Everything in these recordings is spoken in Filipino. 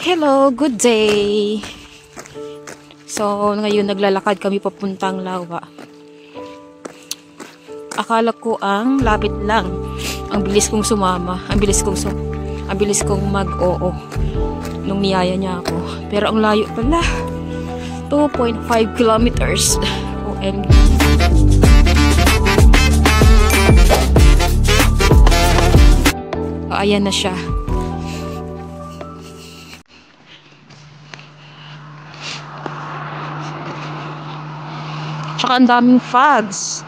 Hello, good day. So, ngayon naglalakad kami papuntang Lawa. Akala ko ang lapit lang. Ang bilis kong sumama. Ang bilis kong mag-oo nung niyaya niya ako. Pero ang layo pala. 2.5 kilometers. OMG. Ayan na siya. Tsaka ang daming fogs.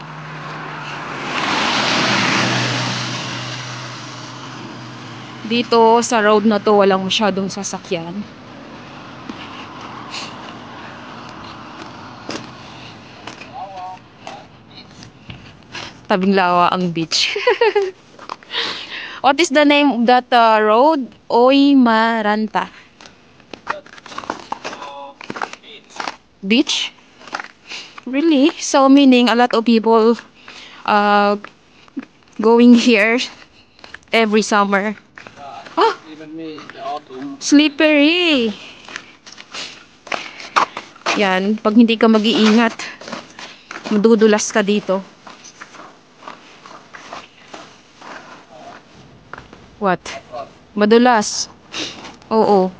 Dito sa road na to walang masyadong sasakyan. Tabing Lawa ang beach. What is the name of that road? Oymaranta. Beach? Really? So meaning a lot of people going here every summer. Oh, even me in the autumn. Slippery. Yan, pag hindi ka mag-iingat, madudulas ka dito. What? Madulas. Oo.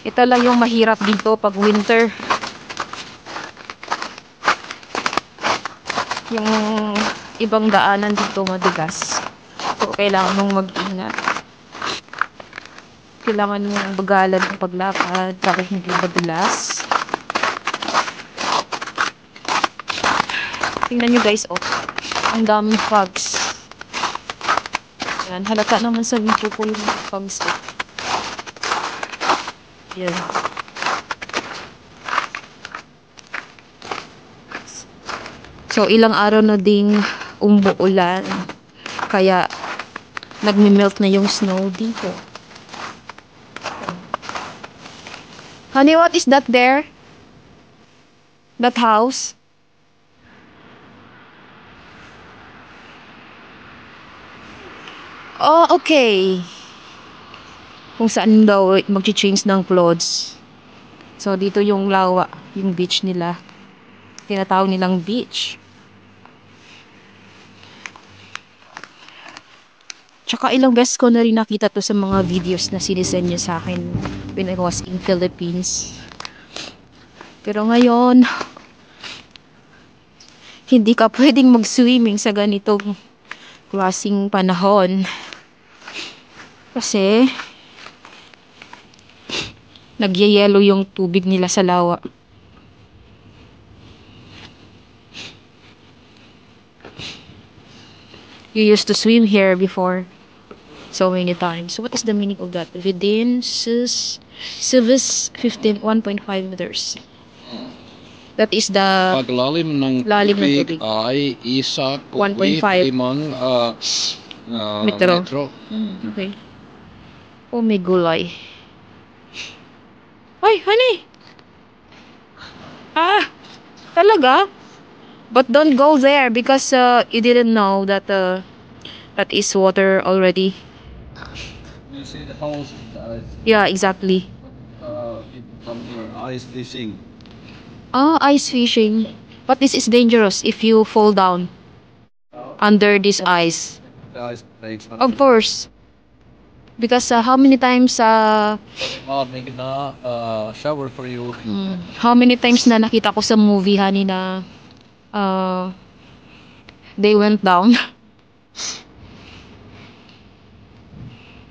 Ito lang yung mahirap dito pag winter. Yung ibang daanan dito madulas. So, kailangan mong mag-ingat. Kailangan mong bagalan ng paglakad para hindi madulas. Tingnan nyo guys, oh. Ang daming fogs. Yan, halata naman sa video ko yung fogs, oh. Yan. So, ilang araw na ding umuulan. Kaya, nagme-melt na yung snow dito. Honey, what is that there? That house? Oh, okay. Kung saan daw mag-change ng clothes. So, dito yung Lawa, yung beach nila. Tinatawag nilang beach. Tsaka ilang beses ko na rin nakita to sa mga videos na sinisend niya sa akin when I was in Philippines. Pero ngayon, hindi ka pwedeng mag-swimming sa ganitong klaseng panahon. Kasi, nagyayelo yung tubig nila sa Lawa. You used to swim here before so many times. So what is the meaning of that? Within Civis 1.5 meters. That is the paglalim ng tubig ay isa 1.5 metro. Okay. Oh, may gulay. Ay, honey! Ah! Talaga? But don't go there because you didn't know that that is water already. You see the house? Yeah, exactly. From here, ice fishing. Ah, ice fishing. But this is dangerous if you fall down under this ice. The ice breaks. Of course. Because how many times Make na shower for you. How many times na nakita ko sa movie, honey, na they went down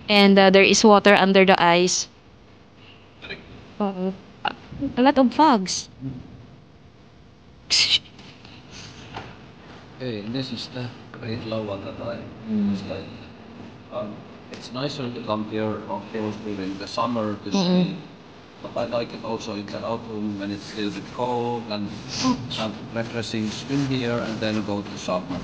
and there is water under the ice. A lot of fogs. Okay, this is the great Lawa that it's like it's nicer to come here during the summer to see. But I like it also in the autumn when it's a little bit cold and some refreshing swim here and then go to summer.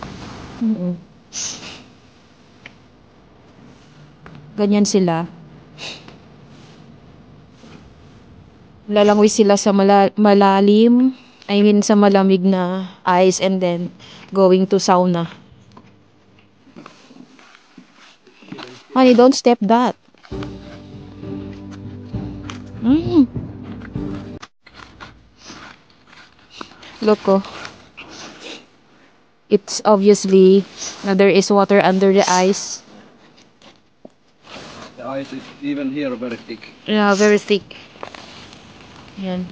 Ganyan sila. Lalangoy sila sa malalim. I mean sa malamig na ice and then going to sauna. Honey, don't step that. Mm. Look, oh. It's obviously there is water under the ice. The ice is even here very thick. Yeah, very thick. Yan.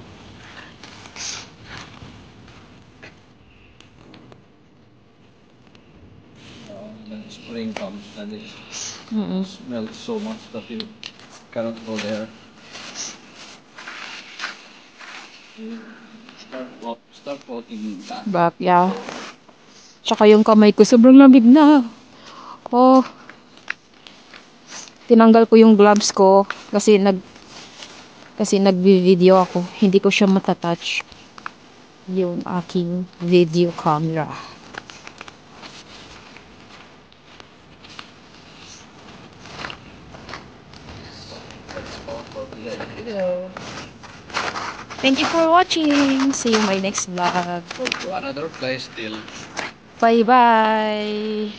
When spring comes, then it Mm-mm. smells so much that you cannot go there. Start walking back. Back, yeah. Tsaka yung kamay ko, sobrang lamig na. Oh, tinanggal ko yung gloves ko kasi nagvi-video ako. Hindi ko siya matatouch yung aking video camera. Thank you for watching. See you in my next vlog. Go to another place still. Bye bye.